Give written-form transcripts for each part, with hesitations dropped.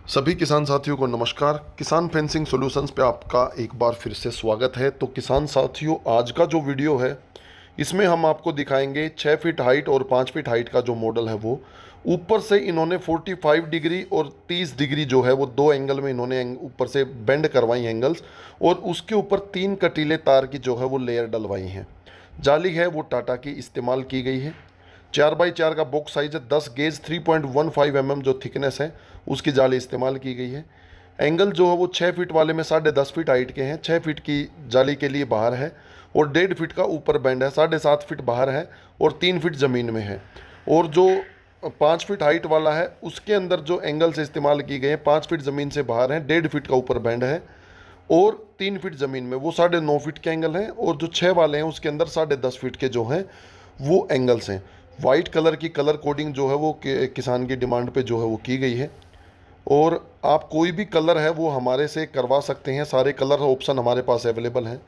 सभी किसान साथियों को नमस्कार। किसान फेंसिंग सॉल्यूशंस पे आपका एक बार फिर से स्वागत है। तो किसान साथियों, आज का जो वीडियो है इसमें हम आपको दिखाएंगे 6 फीट हाइट और 5 फीट हाइट का जो मॉडल है वो ऊपर से इन्होंने 45 डिग्री और 30 डिग्री जो है वो दो एंगल में इन्होंने ऊपर से बेंड करवाई एंगल्स, और उसके ऊपर 3 कटीले तार की जो है वो लेयर डलवाई हैं। जाली है वो टाटा की इस्तेमाल की गई है। 4x4 का बॉक्स साइज है। 10 गेज 3.15 mm जो थिकनेस है उसकी जाली इस्तेमाल की गई है। एंगल जो है वो 6 फीट वाले में 10.5 फीट हाइट के हैं। 6 फीट की जाली के लिए बाहर है और 1.5 फीट का ऊपर बैंड है। 7.5 फीट बाहर है और 3 फीट ज़मीन में है। और जो 5 फीट हाइट वाला है उसके अंदर जो एंगल से इस्तेमाल की गए हैं, 5 फीट ज़मीन से बाहर है, 1.5 फीट का ऊपर बैंड है और 3 फीट ज़मीन में, वो 9.5 फीट के एंगल हैं। और जो 6 वाले हैं उसके अंदर 10.5 फीट के जो हैं वो एंगल्स हैं। वाइट कलर की कलर कोडिंग जो है वो किसान की डिमांड पे जो है वो की गई है। और आप कोई भी कलर है वो हमारे से करवा सकते हैं। सारे कलर ऑप्शन हमारे पास अवेलेबल हैं।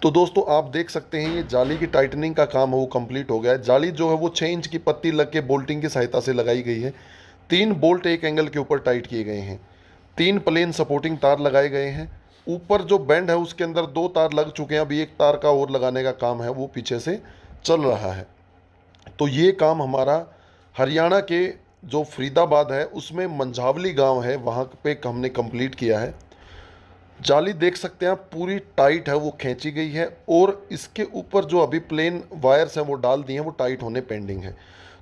तो दोस्तों आप देख सकते हैं ये जाली की टाइटनिंग का काम है वो कंप्लीट हो गया है। जाली जो है वो 6 इंच की पत्ती लग के बोल्टिंग की सहायता से लगाई गई है। 3 बोल्ट एक एंगल के ऊपर टाइट किए गए हैं। 3 प्लेन सपोर्टिंग तार लगाए गए हैं। ऊपर जो बैंड है उसके अंदर 2 तार लग चुके हैं। अभी एक तार का और लगाने का काम है वो पीछे से चल रहा है। तो ये काम हमारा हरियाणा के जो फरीदाबाद है उसमें मंझावली गांव है वहाँ पे हमने कंप्लीट किया है। जाली देख सकते हैं आप पूरी टाइट है वो खींची गई है। और इसके ऊपर जो अभी प्लेन वायर्स हैं वो डाल दिए हैं, वो टाइट होने पेंडिंग है।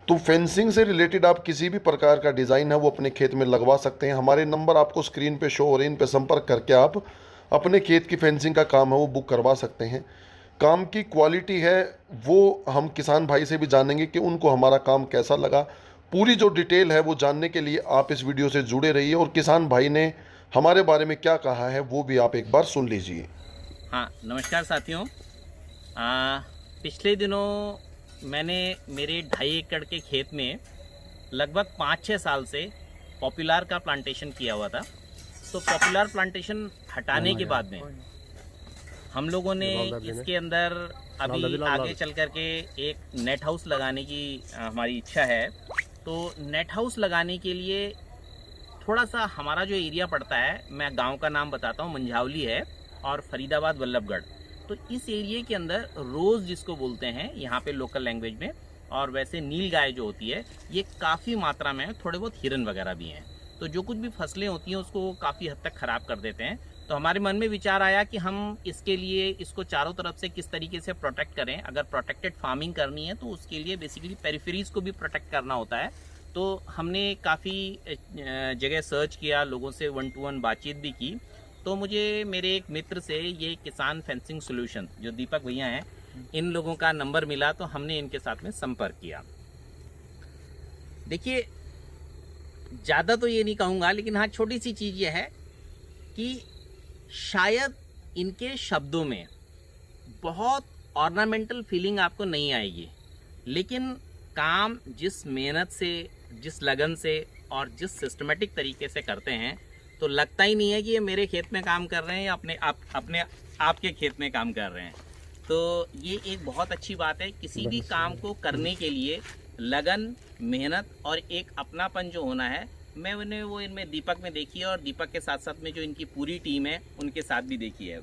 तो फेंसिंग से रिलेटेड आप किसी भी प्रकार का डिज़ाइन है वो अपने खेत में लगवा सकते हैं। हमारे नंबर आपको स्क्रीन पे शो हो रहे हैं, इन पे संपर्क करके आप अपने खेत की फेंसिंग का काम है वो बुक करवा सकते हैं। काम की क्वालिटी है वो हम किसान भाई से भी जानेंगे कि उनको हमारा काम कैसा लगा। पूरी जो डिटेल है वो जानने के लिए आप इस वीडियो से जुड़े रहिए, और किसान भाई ने हमारे बारे में क्या कहा है वो भी आप एक बार सुन लीजिए। हाँ, नमस्कार साथियों। पिछले दिनों मैंने मेरे 2.5 एकड़ के खेत में लगभग 5-6 साल से पॉपुलर का प्लांटेशन किया हुआ था। तो पॉपुलर प्लांटेशन हटाने के बाद में हम लोगों ने इसके अंदर अभी आगे चल कर के एक नेट हाउस लगाने की हमारी इच्छा है। तो नेट हाउस लगाने के लिए थोड़ा सा हमारा जो एरिया पड़ता है, मैं गांव का नाम बताता हूँ, मंझावली है और फरीदाबाद वल्लभगढ़। तो इस एरिया के अंदर रोज़ जिसको बोलते हैं यहाँ पे लोकल लैंग्वेज में, और वैसे नील गाय जो होती है ये काफ़ी मात्रा में, थोड़े बहुत हिरन वगैरह भी हैं। तो जो कुछ भी फसलें होती हैं उसको काफ़ी हद तक ख़राब कर देते हैं। तो हमारे मन में विचार आया कि हम इसके लिए इसको चारों तरफ से किस तरीके से प्रोटेक्ट करें। अगर प्रोटेक्टेड फार्मिंग करनी है तो उसके लिए बेसिकली पेरिफेरीज को भी प्रोटेक्ट करना होता है। तो हमने काफ़ी जगह सर्च किया, लोगों से 1 to 1 बातचीत भी की। तो मुझे मेरे एक मित्र से ये किसान फेंसिंग सॉल्यूशन जो दीपक भैया हैं, इन लोगों का नंबर मिला। तो हमने इनके साथ में संपर्क किया। देखिए, ज़्यादा तो ये नहीं कहूँगा, लेकिन हाँ छोटी सी चीज़ ये है कि शायद इनके शब्दों में बहुत ऑर्नामेंटल फीलिंग आपको नहीं आएगी, लेकिन काम जिस मेहनत से, जिस लगन से और जिस सिस्टमेटिक तरीके से करते हैं, तो लगता ही नहीं है कि ये मेरे खेत में काम कर रहे हैं या अपने आपके खेत में काम कर रहे हैं। तो ये एक बहुत अच्छी बात है। किसी भी काम को करने के लिए लगन, मेहनत और एक अपनापन जो होना है, मैं उन्हें वो इनमें दीपक में देखी है, और दीपक के साथ साथ में जो इनकी पूरी टीम है उनके साथ भी देखी है।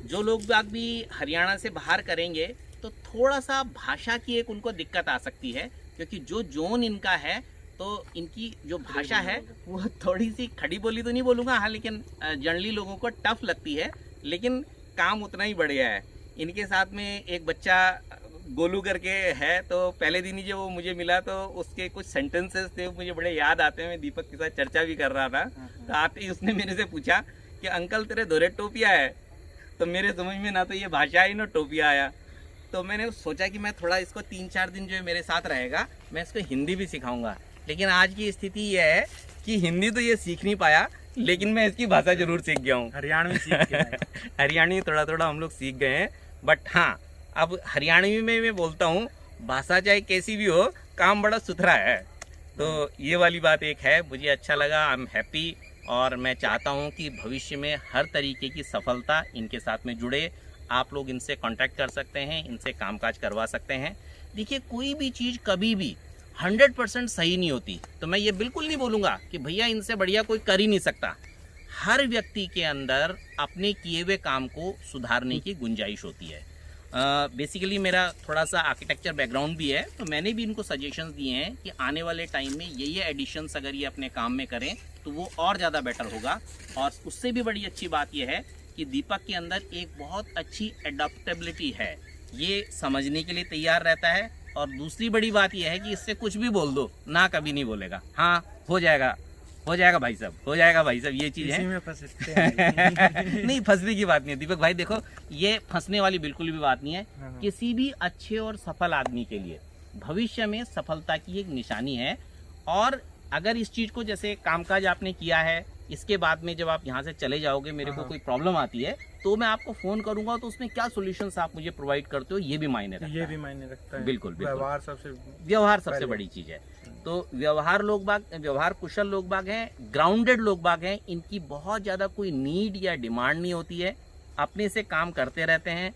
जो लोग बाग भी हरियाणा से बाहर करेंगे तो थोड़ा सा भाषा की एक उनको दिक्कत आ सकती है, क्योंकि जो जोन इनका है तो इनकी जो भाषा है वो थोड़ी सी खड़ी बोली तो नहीं बोलूँगा, हाँ, लेकिन जनरली लोगों को टफ लगती है। लेकिन काम उतना ही बढ़िया है। इनके साथ में एक बच्चा गोलू करके है, तो पहले दिन ही जब वो मुझे मिला तो उसके कुछ सेंटेंसेस थे मुझे बड़े याद आते हैं। मैं दीपक के साथ चर्चा भी कर रहा था, तो आते ही उसने मेरे से पूछा कि अंकल तेरे धोरे टोपिया है। तो मेरे समझ में ना तो ये भाषा आई ना टोपिया आया। तो मैंने सोचा कि मैं थोड़ा इसको 3-4 दिन जो है मेरे साथ रहेगा, मैं इसको हिंदी भी सिखाऊंगा। लेकिन आज की स्थिति यह है कि हिंदी तो ये सीख नहीं पाया, लेकिन मैं इसकी भाषा जरूर सीख गया हूँ। हरियाणवी सीख गया है। हरियाणवी थोड़ा थोड़ा हम लोग सीख गए हैं। बट हाँ, अब हरियाणवी में मैं बोलता हूँ, भाषा चाहे कैसी भी हो, काम बड़ा सुथरा है। तो ये वाली बात एक है, मुझे अच्छा लगा, आई एम हैप्पी। और मैं चाहता हूँ कि भविष्य में हर तरीके की सफलता इनके साथ में जुड़े। आप लोग इनसे कांटेक्ट कर सकते हैं, इनसे कामकाज करवा सकते हैं। देखिए, कोई भी चीज़ कभी भी 100% सही नहीं होती, तो मैं ये बिल्कुल नहीं बोलूँगा कि भैया इनसे बढ़िया कोई कर ही नहीं सकता। हर व्यक्ति के अंदर अपने किए हुए काम को सुधारने की गुंजाइश होती है। बेसिकली मेरा थोड़ा सा आर्किटेक्चर बैकग्राउंड भी है, तो मैंने भी इनको सजेशंस दिए हैं कि आने वाले टाइम में ये एडिशंस अगर ये अपने काम में करें तो वो और ज़्यादा बेटर होगा। और उससे भी बड़ी अच्छी बात यह है कि दीपक के अंदर एक बहुत अच्छी एडाप्टेबिलिटी है, ये समझने के लिए तैयार रहता है। और दूसरी बड़ी बात यह है कि इससे कुछ भी बोल दो ना, कभी नहीं बोलेगा हाँ हो जाएगा भाई साहब, हो जाएगा भाई साहब, ये चीज़ है। में फंसते हैं। नहीं, फंसने की बात नहीं है दीपक भाई, देखो ये फंसने वाली बिल्कुल भी बात नहीं है। हाँ। किसी भी अच्छे और सफल आदमी के लिए भविष्य में सफलता की एक निशानी है। और अगर इस चीज़ को, जैसे कामकाज आपने किया है, इसके बाद में जब आप यहाँ से चले जाओगे, मेरे को हाँ। कोई प्रॉब्लम आती है तो मैं आपको फ़ोन करूंगा, तो उसमें क्या सॉल्यूशंस आप मुझे प्रोवाइड करते हो ये भी मायने रखता ये है। भी मायने रखता है। बिल्कुल, बिल्कुल। व्यवहार सबसे सबसे पहले। बड़ी चीज़ है। तो व्यवहार कुशल लोग बाग हैं, ग्राउंडेड लोग बाग हैं, इनकी बहुत ज़्यादा कोई नीड या डिमांड नहीं होती है, अपने से काम करते रहते हैं।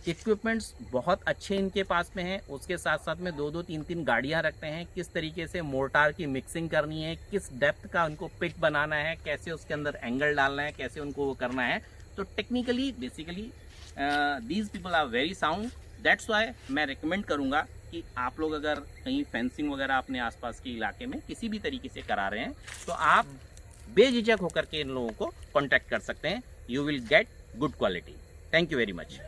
इक्विपमेंट्स बहुत अच्छे इनके पास में हैं, उसके साथ साथ में 2-2 3-3 गाड़ियां रखते हैं। किस तरीके से मोर्टार की मिक्सिंग करनी है, किस डेप्थ का उनको पिट बनाना है, कैसे उसके अंदर एंगल डालना है, कैसे उनको वो करना है। तो technically basically these people are very sound. That's why मैं रिकमेंड करूँगा कि आप लोग अगर कहीं फेंसिंग वगैरह अपने आसपास के इलाके में किसी भी तरीके से करा रहे हैं तो आप बेझिझक होकर के इन लोगों को कॉन्टैक्ट कर सकते हैं। You will get good quality. Thank you very much.